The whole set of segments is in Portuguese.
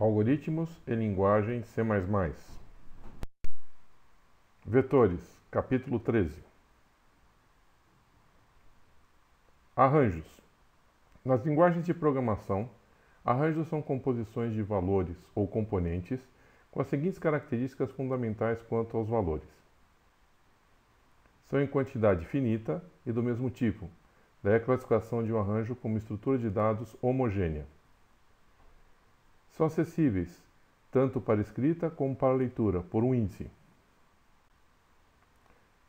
Algoritmos e linguagem C++. Vetores, capítulo 13. Arranjos. Nas linguagens de programação, arranjos são composições de valores ou componentes com as seguintes características fundamentais quanto aos valores. São em quantidade finita e do mesmo tipo, daí a classificação de um arranjo como estrutura de dados homogênea. São acessíveis, tanto para escrita como para leitura, por um índice.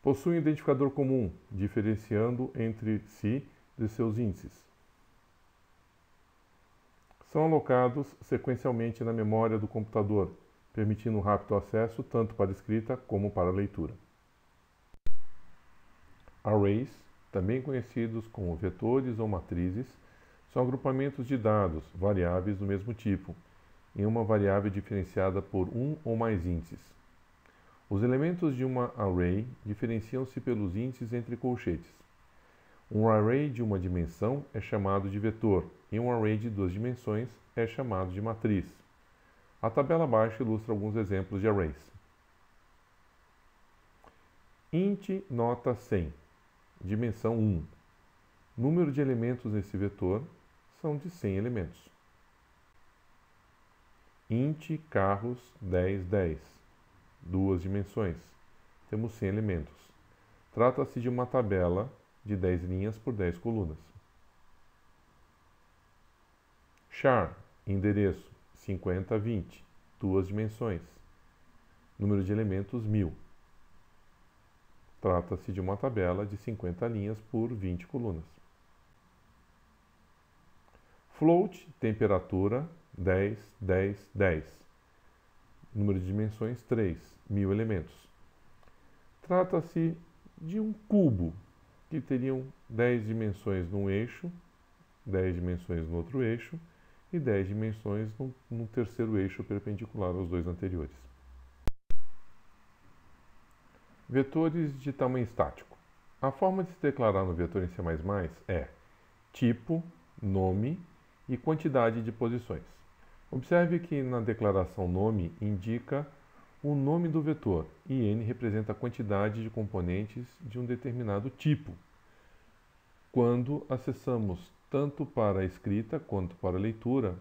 Possuem um identificador comum, diferenciando entre si de seus índices. São alocados sequencialmente na memória do computador, permitindo um rápido acesso tanto para escrita como para leitura. Arrays, também conhecidos como vetores ou matrizes, são agrupamentos de dados, variáveis do mesmo tipo, em uma variável diferenciada por um ou mais índices. Os elementos de uma array diferenciam-se pelos índices entre colchetes. Um array de uma dimensão é chamado de vetor, e um array de duas dimensões é chamado de matriz. A tabela abaixo ilustra alguns exemplos de arrays. Int nota 100, dimensão 1. Número de elementos nesse vetor são de 100 elementos. Int carros 1010, duas dimensões. Temos 100 elementos. Trata-se de uma tabela de 10 linhas por 10 colunas. Char, endereço 5020, duas dimensões. Número de elementos 1000. Trata-se de uma tabela de 50 linhas por 20 colunas. Float, temperatura 10, 10, 10. Número de dimensões 3, 1000 elementos. Trata-se de um cubo que teriam 10 dimensões num eixo, 10 dimensões no outro eixo e 10 dimensões no terceiro eixo perpendicular aos dois anteriores. Vetores de tamanho estático. A forma de se declarar no vetor em C++ é tipo, nome e quantidade de posições. Observe que na declaração nome indica o nome do vetor e n representa a quantidade de componentes de um determinado tipo. Quando acessamos tanto para a escrita quanto para a leitura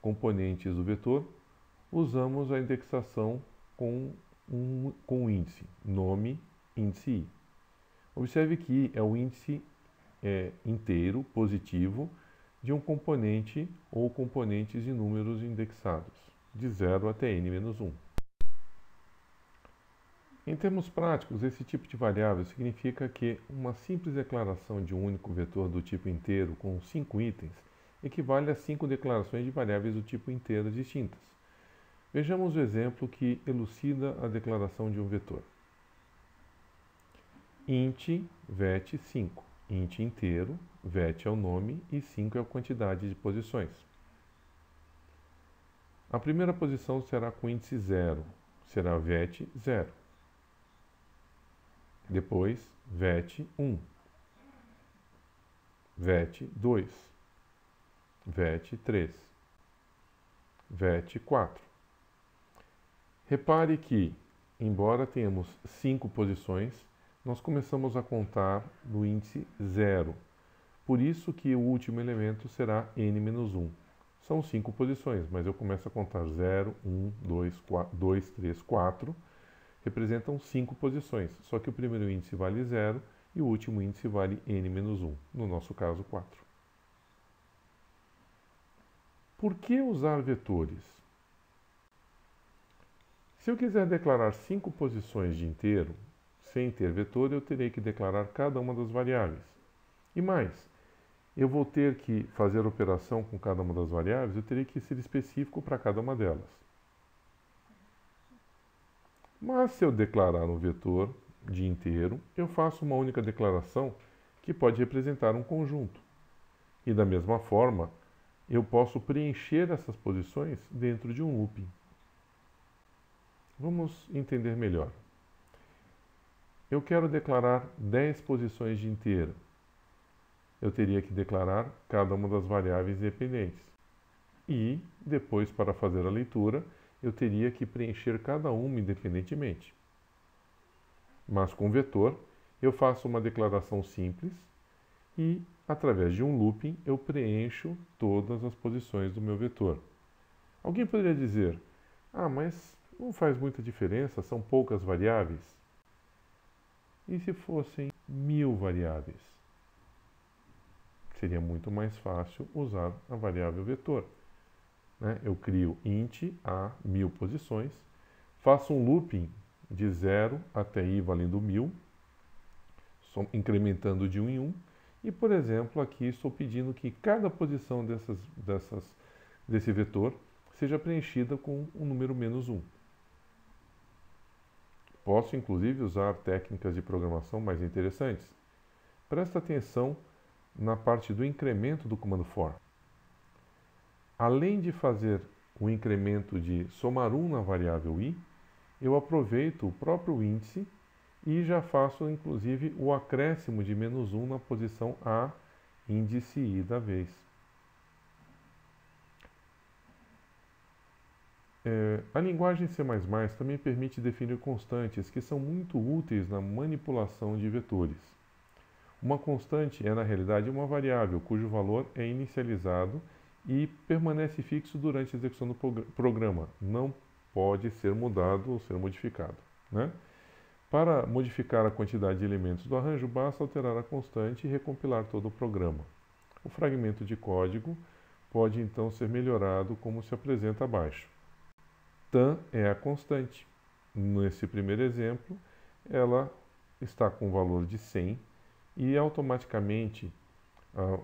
componentes do vetor, usamos a indexação com o índice nome, índice i. Observe que i é o índice inteiro, positivo, de um componente ou componentes de números indexados, de 0 até n-1. Em termos práticos, esse tipo de variável significa que uma simples declaração de um único vetor do tipo inteiro com 5 itens equivale a 5 declarações de variáveis do tipo inteiro distintas. Vejamos o exemplo que elucida a declaração de um vetor. Int vet 5. Int inteiro, vet é o nome e 5 é a quantidade de posições. A primeira posição será com índice 0, será vet 0. Depois, vet 1, vet 2, vet 3, vet 4. Repare que, embora tenhamos 5 posições, nós começamos a contar no índice 0. Por isso que o último elemento será n-1. São 5 posições, mas eu começo a contar 0, 1, 2, 4, 2, 3, 4. Representam 5 posições, só que o primeiro índice vale 0 e o último índice vale n-1, no nosso caso 4. Por que usar vetores? Se eu quiser declarar 5 posições de inteiro, sem ter vetor, eu terei que declarar cada uma das variáveis. E mais, eu vou ter que fazer a operação com cada uma das variáveis, eu terei que ser específico para cada uma delas. Mas se eu declarar um vetor de inteiro, eu faço uma única declaração que pode representar um conjunto. E da mesma forma, eu posso preencher essas posições dentro de um looping. Vamos entender melhor. Eu quero declarar 10 posições de inteiro. Eu teria que declarar cada uma das variáveis dependentes. e depois, para fazer a leitura, eu teria que preencher cada uma independentemente. Mas com vetor, eu faço uma declaração simples e, através de um looping, eu preencho todas as posições do meu vetor. Alguém poderia dizer, mas não faz muita diferença, são poucas variáveis? E se fossem 1000 variáveis? Seria muito mais fácil usar a variável vetor. Eu crio int a 1000 posições, faço um looping de 0 até i valendo 1000, incrementando de 1 em 1, e, por exemplo, aqui estou pedindo que cada posição desse vetor seja preenchida com o número -1. Posso, inclusive, usar técnicas de programação mais interessantes. Presta atenção na parte do incremento do comando for. Além de fazer o incremento de somar 1 na variável i, eu aproveito o próprio índice e já faço, inclusive, o acréscimo de -1 na posição a índice i da vez. A linguagem C++ também permite definir constantes que são muito úteis na manipulação de vetores. Uma constante é, na realidade, uma variável cujo valor é inicializado e permanece fixo durante a execução do programa. Não pode ser mudado ou ser modificado. Para modificar a quantidade de elementos do arranjo, basta alterar a constante e recompilar todo o programa. O fragmento de código pode então ser melhorado como se apresenta abaixo. Tan é a constante. Nesse primeiro exemplo, ela está com o valor de 100 e automaticamente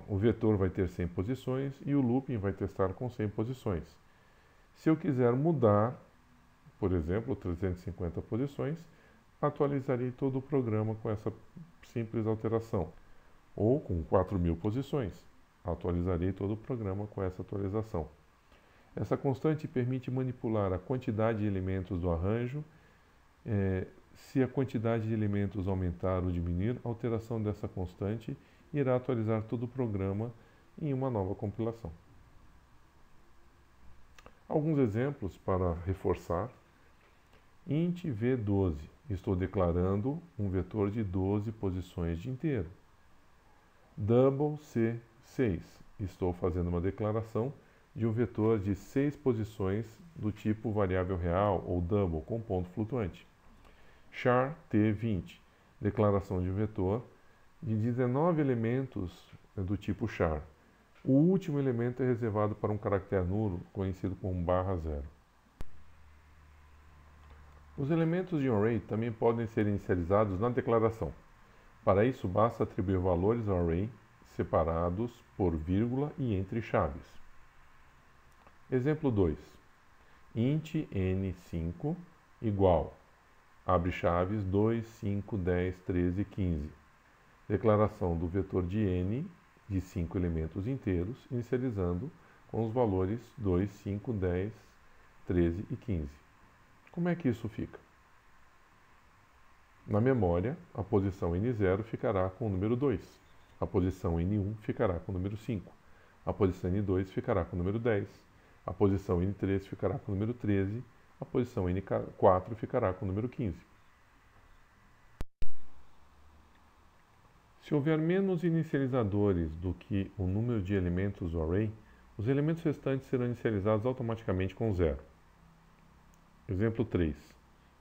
o vetor vai ter 100 posições e o looping vai testar com 100 posições. Se eu quiser mudar, por exemplo, 350 posições, atualizarei todo o programa com essa simples alteração. Ou com 4.000 posições, atualizarei todo o programa com essa atualização. Essa constante permite manipular a quantidade de elementos do arranjo. Se a quantidade de elementos aumentar ou diminuir, a alteração dessa constante irá atualizar todo o programa em uma nova compilação. Alguns exemplos para reforçar. Int v12. Estou declarando um vetor de 12 posições de inteiro. Double c6. Estou fazendo uma declaração de um vetor de 6 posições do tipo variável real ou double com ponto flutuante. Char t20. Declaração de um vetor de 19 elementos do tipo char. O último elemento é reservado para um caractere nulo, conhecido como /0. Os elementos de um array também podem ser inicializados na declaração. Para isso, basta atribuir valores ao array separados por vírgula e entre chaves. Exemplo 2. Int n5 igual, abre chaves, 2, 5, 10, 13, 15. Declaração do vetor de n de 5 elementos inteiros, inicializando com os valores 2, 5, 10, 13 e 15. Como é que isso fica? Na memória, a posição n0 ficará com o número 2, a posição n1 ficará com o número 5, a posição n2 ficará com o número 10, a posição n3 ficará com o número 13, a posição n4 ficará com o número 15. Se houver menos inicializadores do que o número de elementos do array, os elementos restantes serão inicializados automaticamente com 0. Exemplo 3.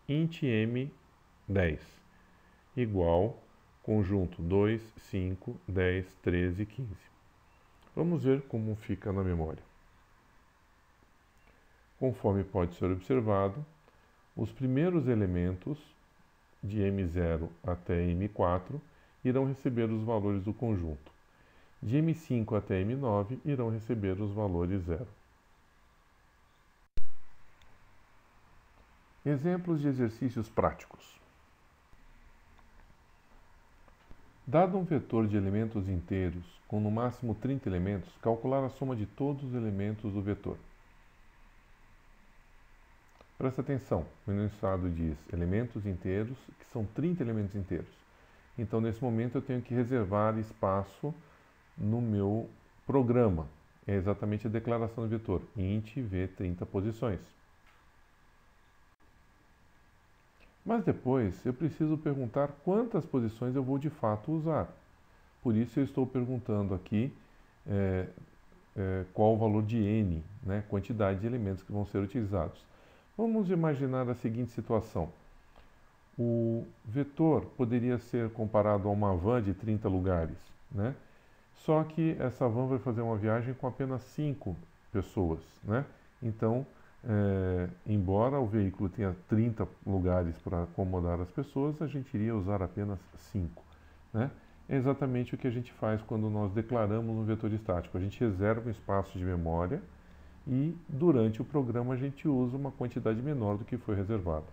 Int m10 igual conjunto 2, 5, 10, 13 e 15. Vamos ver como fica na memória. Conforme pode ser observado, os primeiros elementos de m0 até m4 irão receber os valores do conjunto. De m5 até m9 irão receber os valores 0. Exemplos de exercícios práticos. Dado um vetor de elementos inteiros com no máximo 30 elementos, calcular a soma de todos os elementos do vetor. Presta atenção, o enunciado diz elementos inteiros, que são 30 elementos inteiros. Então, nesse momento, eu tenho que reservar espaço no meu programa. É exatamente a declaração do vetor, int v 30 posições. Mas depois eu preciso perguntar quantas posições eu vou de fato usar. Por isso eu estou perguntando aqui qual o valor de n, né, quantidade de elementos que vão ser utilizados. Vamos imaginar a seguinte situação. O vetor poderia ser comparado a uma van de 30 lugares, né? Só que essa van vai fazer uma viagem com apenas 5 pessoas, né? Então, embora o veículo tenha 30 lugares para acomodar as pessoas, a gente iria usar apenas 5, né? É exatamente o que a gente faz quando nós declaramos um vetor estático. A gente reserva um espaço de memória e, durante o programa, a gente usa uma quantidade menor do que foi reservado.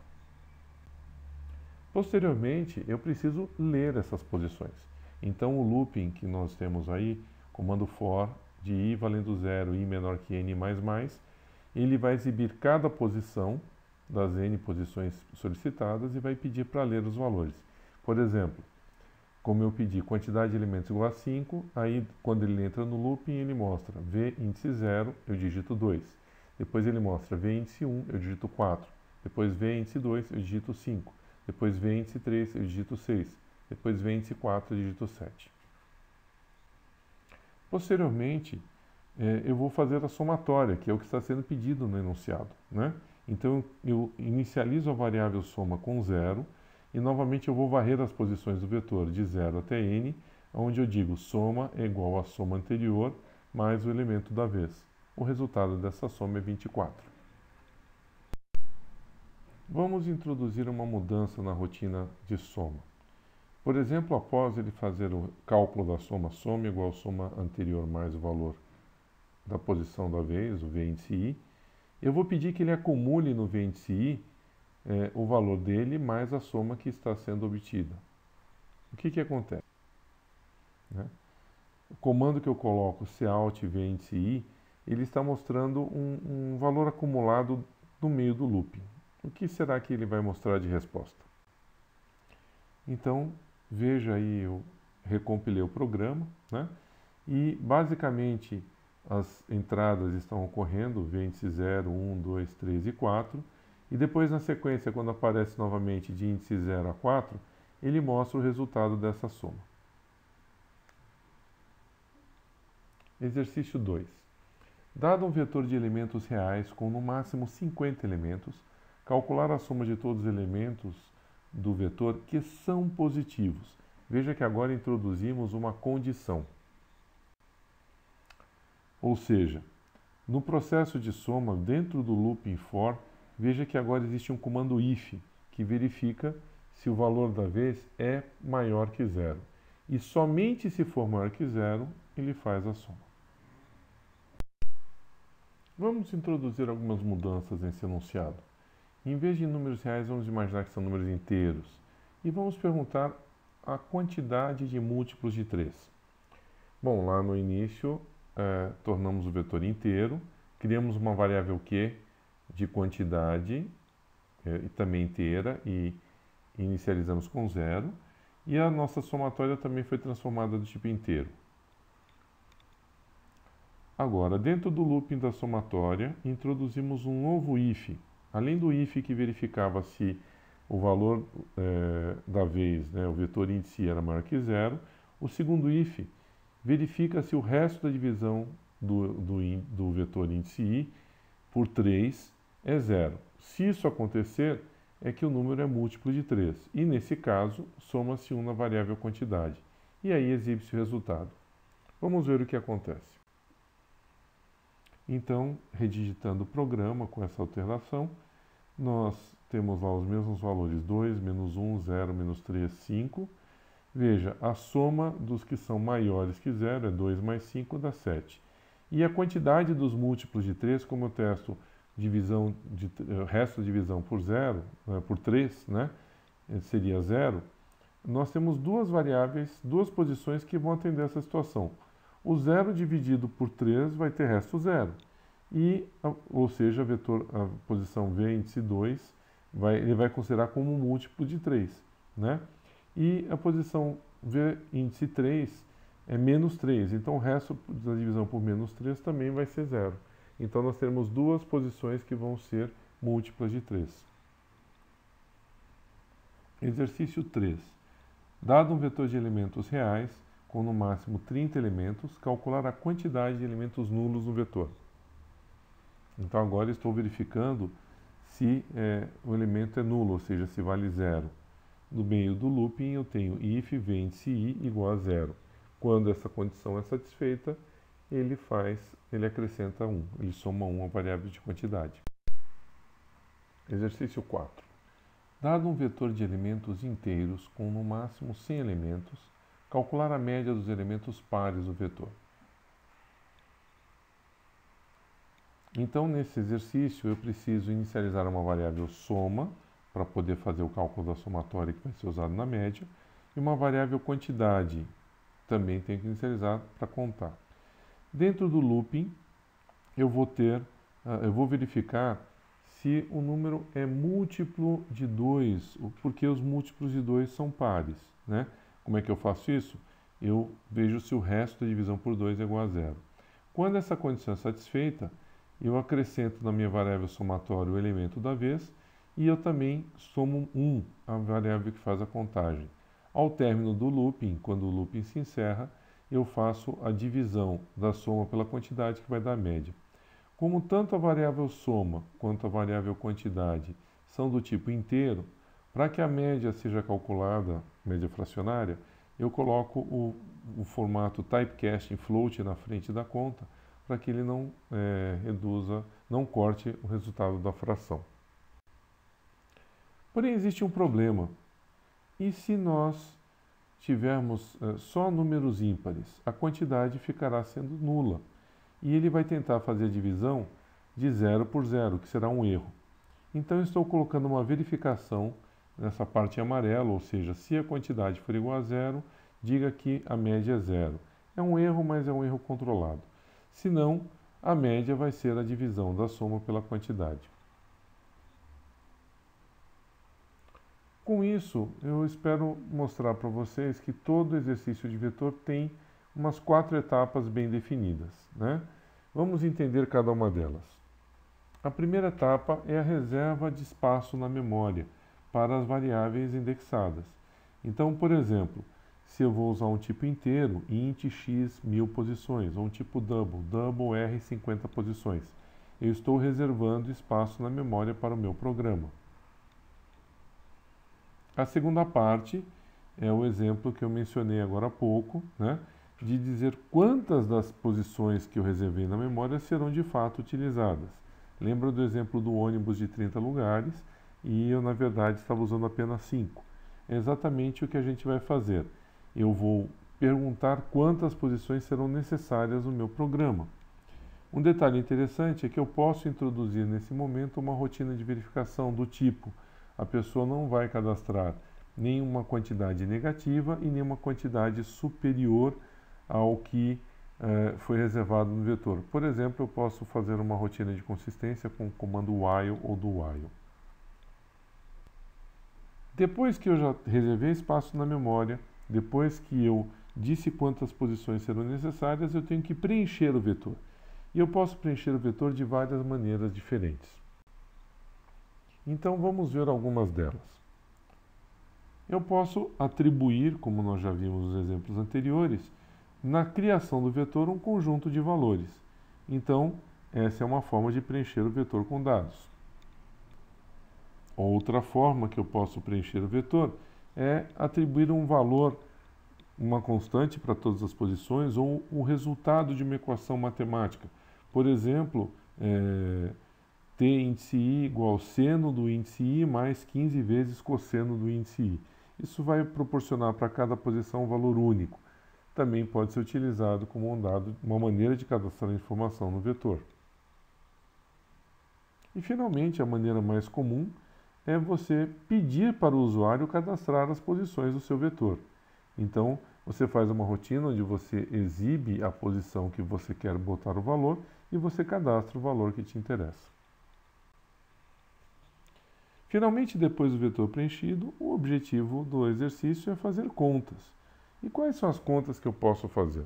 Posteriormente, eu preciso ler essas posições. Então, o looping que nós temos aí, comando for de i valendo 0, i menor que n mais, ele vai exibir cada posição das n posições solicitadas e vai pedir para ler os valores. Por exemplo, como eu pedi quantidade de elementos igual a 5, aí quando ele entra no looping, ele mostra v índice 0, eu digito 2. Depois ele mostra v índice 1, eu digito 4. Depois v índice 2, eu digito 5. Depois v índice 3, eu digito 6. Depois v índice 4, eu digito 7. Posteriormente, eu vou fazer a somatória, que é o que está sendo pedido no enunciado, né? Então, eu inicializo a variável soma com 0 e novamente eu vou varrer as posições do vetor de 0 até n, onde eu digo soma é igual à soma anterior mais o elemento da vez. O resultado dessa soma é 24. Vamos introduzir uma mudança na rotina de soma. Por exemplo, após ele fazer o cálculo da soma igual à soma anterior mais o valor da posição da vez, o v índice i, eu vou pedir que ele acumule no v índice i o valor dele mais a soma que está sendo obtida. O que acontece? Né? O comando que eu coloco cout v índice i, ele está mostrando um valor acumulado no meio do looping. O que será que ele vai mostrar de resposta? Então, veja aí, eu recompilei o programa, né? E basicamente as entradas estão ocorrendo, v índice 0, 1, 2, 3 e 4, e depois na sequência, quando aparece novamente de índice 0 a 4, ele mostra o resultado dessa soma. Exercício 2. Dado um vetor de elementos reais com no máximo 50 elementos, calcular a soma de todos os elementos do vetor que são positivos. Veja que agora introduzimos uma condição. Ou seja, no processo de soma, dentro do looping for, veja que agora existe um comando if, que verifica se o valor da vez é maior que 0. E somente se for maior que 0, ele faz a soma. Vamos introduzir algumas mudanças nesse enunciado. Em vez de números reais, vamos imaginar que são números inteiros. E vamos perguntar a quantidade de múltiplos de 3. Bom, lá no início, tornamos o vetor inteiro, criamos uma variável q de quantidade, e também inteira, e inicializamos com 0. E a nossa somatória também foi transformada do tipo inteiro. Agora, dentro do looping da somatória, introduzimos um novo if. Além do if que verificava se o valor da vez, né, o vetor índice era maior que 0, o segundo if verifica se o resto da divisão do vetor índice i por 3 é 0. Se isso acontecer, é que o número é múltiplo de 3. E nesse caso, soma-se 1 na variável quantidade. E aí exibe-se o resultado. Vamos ver o que acontece. Então, redigitando o programa com essa alteração, nós temos lá os mesmos valores, 2, menos 1, 0, menos 3, 5. Veja, a soma dos que são maiores que 0 é 2 mais 5 dá 7. E a quantidade dos múltiplos de 3, como eu testo resto de divisão por 0, por 3, né, seria 0, nós temos duas variáveis, duas posições que vão atender essa situação. O 0 dividido por 3 vai ter resto 0. Ou seja, a posição v índice 2, ele vai considerar como um múltiplo de 3. Né? E a posição v índice 3 é menos 3. Então o resto da divisão por menos 3 também vai ser 0. Então nós temos duas posições que vão ser múltiplas de 3. Exercício 3. Dado um vetor de elementos reais, com no máximo 30 elementos, calcular a quantidade de elementos nulos no vetor. Então agora estou verificando se o elemento é nulo, ou seja, se vale 0. No meio do looping eu tenho if vende-se i igual a 0. Quando essa condição é satisfeita, ele acrescenta 1, ele soma 1 à variável de quantidade. Exercício 4. Dado um vetor de elementos inteiros com no máximo 100 elementos, calcular a média dos elementos pares do vetor. Então, nesse exercício, eu preciso inicializar uma variável soma, para poder fazer o cálculo da somatória que vai ser usado na média, e uma variável quantidade, também tenho que inicializar para contar. Dentro do looping, eu vou verificar se o número é múltiplo de 2, porque os múltiplos de 2 são pares, né? Como é que eu faço isso? Eu vejo se o resto da divisão por 2 é igual a 0. Quando essa condição é satisfeita, eu acrescento na minha variável somatória o elemento da vez e eu também somo 1, a variável que faz a contagem. Ao término do looping, quando o looping se encerra, eu faço a divisão da soma pela quantidade que vai dar a média. Como tanto a variável soma quanto a variável quantidade são do tipo inteiro, para que a média seja calculada, média fracionária, eu coloco o formato typecasting float na frente da conta, para que ele não não corte o resultado da fração. Porém, existe um problema. E se nós tivermos só números ímpares, a quantidade ficará sendo nula. E ele vai tentar fazer a divisão de 0 por 0, que será um erro. Então, eu estou colocando uma verificação nessa parte amarela, ou seja, se a quantidade for igual a 0, diga que a média é 0. É um erro, mas é um erro controlado. Se não, a média vai ser a divisão da soma pela quantidade. Com isso, eu espero mostrar para vocês que todo exercício de vetor tem umas 4 etapas bem definidas, né? Vamos entender cada uma delas. A primeira etapa é a reserva de espaço na memória para as variáveis indexadas. Então, por exemplo, se eu vou usar um tipo inteiro, int x 1000 posições, ou um tipo double r 50 posições, eu estou reservando espaço na memória para o meu programa. A segunda parte é o exemplo que eu mencionei agora há pouco, né, de dizer quantas das posições que eu reservei na memória serão de fato utilizadas. Lembra do exemplo do ônibus de 30 lugares e eu, na verdade, estava usando apenas 5. É exatamente o que a gente vai fazer. Eu vou perguntar quantas posições serão necessárias no meu programa. Um detalhe interessante é que eu posso introduzir nesse momento uma rotina de verificação do tipo: a pessoa não vai cadastrar nenhuma quantidade negativa e nenhuma quantidade superior ao que foi reservado no vetor. Por exemplo, eu posso fazer uma rotina de consistência com o comando while ou do while. Depois que eu já reservei espaço na memória, depois que eu disse quantas posições serão necessárias, eu tenho que preencher o vetor. E eu posso preencher o vetor de várias maneiras diferentes. Então vamos ver algumas delas. Eu posso atribuir, como nós já vimos nos exemplos anteriores, na criação do vetor um conjunto de valores. Então, essa é uma forma de preencher o vetor com dados. Outra forma que eu posso preencher o vetor é atribuir um valor, uma constante para todas as posições, ou o resultado de uma equação matemática. Por exemplo, t índice i igual seno do índice i mais 15 vezes cosseno do índice i. Isso vai proporcionar para cada posição um valor único. Também pode ser utilizado como uma maneira de cadastrar informação no vetor. E, finalmente, a maneira mais comum é você pedir para o usuário cadastrar as posições do seu vetor. Então, você faz uma rotina onde você exibe a posição que você quer botar o valor e você cadastra o valor que te interessa. Finalmente, depois do vetor preenchido, o objetivo do exercício é fazer contas. E quais são as contas que eu posso fazer?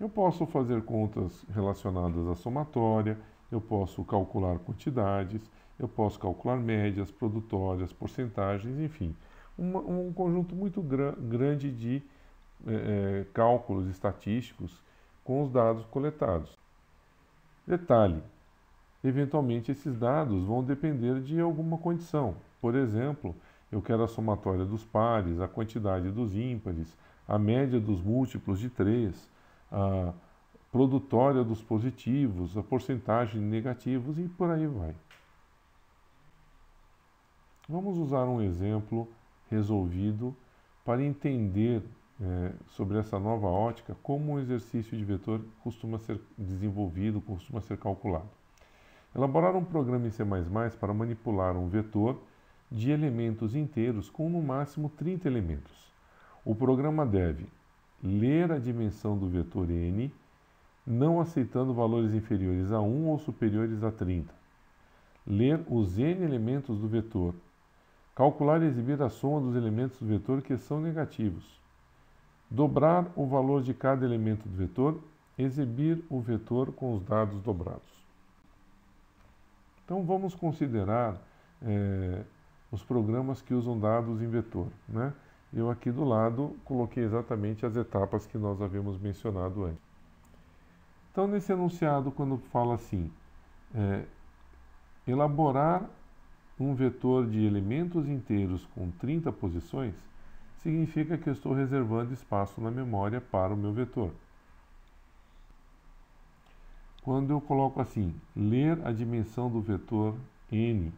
Eu posso fazer contas relacionadas à somatória, eu posso calcular quantidades, eu posso calcular médias, produtórias, porcentagens, enfim, um conjunto muito grande de cálculos estatísticos com os dados coletados. Detalhe: eventualmente esses dados vão depender de alguma condição. Por exemplo, eu quero a somatória dos pares, a quantidade dos ímpares, a média dos múltiplos de 3, a produtória dos positivos, a porcentagem de negativos e por aí vai. Vamos usar um exemplo resolvido para entender sobre essa nova ótica como o exercício de vetor costuma ser desenvolvido, costuma ser calculado. Elaborar um programa em C++ para manipular um vetor de elementos inteiros com no máximo 30 elementos. O programa deve ler a dimensão do vetor n, não aceitando valores inferiores a 1 ou superiores a 30. Ler os n elementos do vetor. Calcular e exibir a soma dos elementos do vetor que são negativos. Dobrar o valor de cada elemento do vetor. Exibir o vetor com os dados dobrados. Então vamos considerar os programas que usam dados em vetor, né? Eu aqui do lado coloquei exatamente as etapas que nós havíamos mencionado antes. Então nesse enunciado, quando fala assim, elaborar um vetor de elementos inteiros com 30 posições, significa que eu estou reservando espaço na memória para o meu vetor. Quando eu coloco assim, ler a dimensão do vetor n,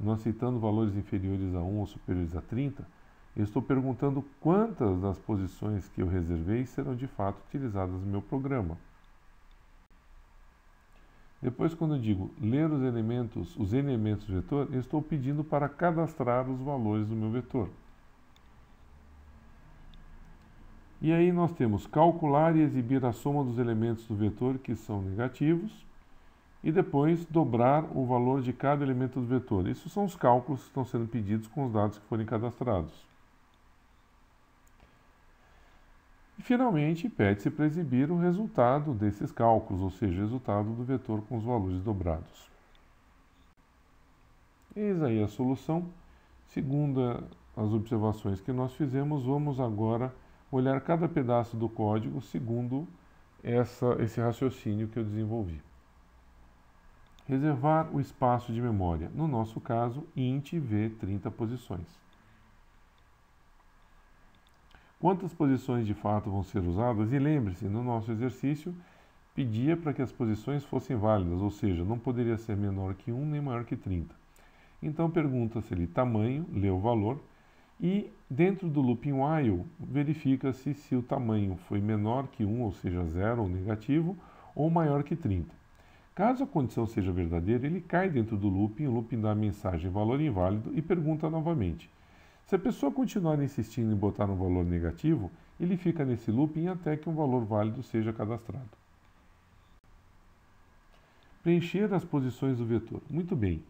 não aceitando valores inferiores a 1 ou superiores a 30, eu estou perguntando quantas das posições que eu reservei serão de fato utilizadas no meu programa. Depois, quando eu digo ler os n elementos do vetor, eu estou pedindo para cadastrar os valores do meu vetor. E aí nós temos calcular e exibir a soma dos elementos do vetor que são negativos e depois dobrar o valor de cada elemento do vetor. Esses são os cálculos que estão sendo pedidos com os dados que forem cadastrados. E finalmente pede-se para exibir o resultado desses cálculos, ou seja, o resultado do vetor com os valores dobrados. Eis aí a solução. Segundo as observações que nós fizemos, vamos agora olhar cada pedaço do código segundo esse raciocínio que eu desenvolvi. Reservar o espaço de memória, no nosso caso, int v 30 posições. Quantas posições de fato vão ser usadas? E lembre-se, no nosso exercício, pedia para que as posições fossem válidas, ou seja, não poderia ser menor que 1 nem maior que 30. Então pergunta-se ali tamanho, lê o valor, e dentro do looping while, verifica-se se o tamanho foi menor que 1, ou seja, 0 ou negativo, ou maior que 30. Caso a condição seja verdadeira, ele cai dentro do looping, o looping dá a mensagem valor inválido e pergunta novamente. Se a pessoa continuar insistindo em botar um valor negativo, ele fica nesse looping até que um valor válido seja cadastrado. Preencher as posições do vetor. Muito bem.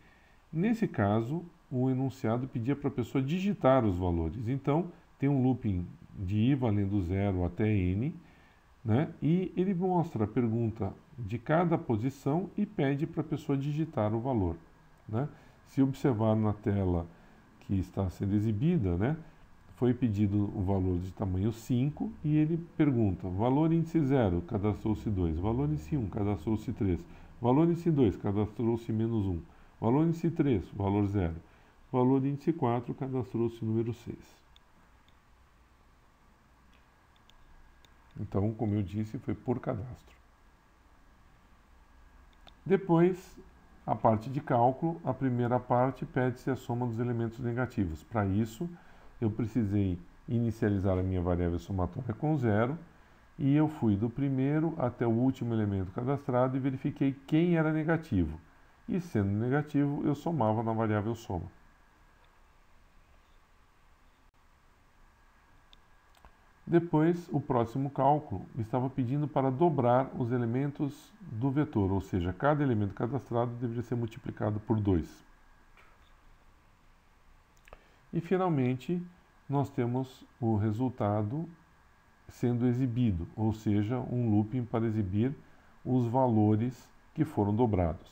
Nesse caso, o enunciado pedia para a pessoa digitar os valores. Então, tem um looping de i valendo 0 até n, né? E ele mostra a pergunta de cada posição e pede para a pessoa digitar o valor, né? Se observar na tela que está sendo exibida, né, foi pedido o valor de tamanho 5 e ele pergunta, valor índice 0, cadastrou-se 2, valor índice 1, cadastrou-se 3, valor índice 2, cadastrou-se menos 1, valor índice 3, valor 0, valor índice 4, cadastrou-se número 6. Então, como eu disse, foi por cadastro. Depois, a parte de cálculo, a primeira parte pede-se a soma dos elementos negativos. Para isso, eu precisei inicializar a minha variável somatória com 0 e eu fui do primeiro até o último elemento cadastrado e verifiquei quem era negativo. E sendo negativo, eu somava na variável soma. Depois, o próximo cálculo estava pedindo para dobrar os elementos do vetor, ou seja, cada elemento cadastrado deveria ser multiplicado por 2. E, finalmente, nós temos o resultado sendo exibido, ou seja, um looping para exibir os valores que foram dobrados.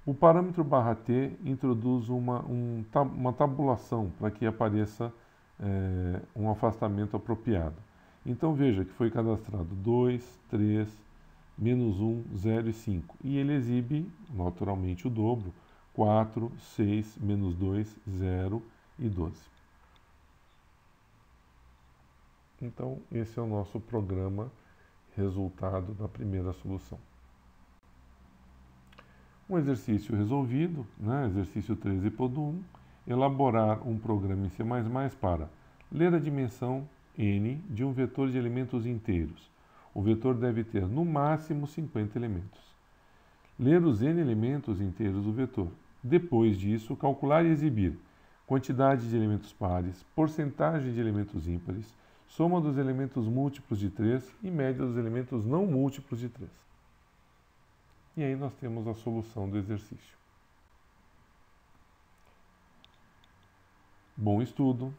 O parâmetro /t introduz uma tabulação para que apareça um afastamento apropriado. Então veja que foi cadastrado 2, 3, menos 1, 0 e 5. E ele exibe naturalmente o dobro, 4, 6, menos 2, 0 e 12. Então esse é o nosso programa resultado da primeira solução. Um exercício resolvido, exercício 13.1, elaborar um programa em C++ para ler a dimensão n de um vetor de elementos inteiros. O vetor deve ter no máximo 50 elementos. Ler os n elementos inteiros do vetor. Depois disso, calcular e exibir quantidade de elementos pares, porcentagem de elementos ímpares, soma dos elementos múltiplos de 3 e média dos elementos não múltiplos de 3. E aí nós temos a solução do exercício. Bom estudo!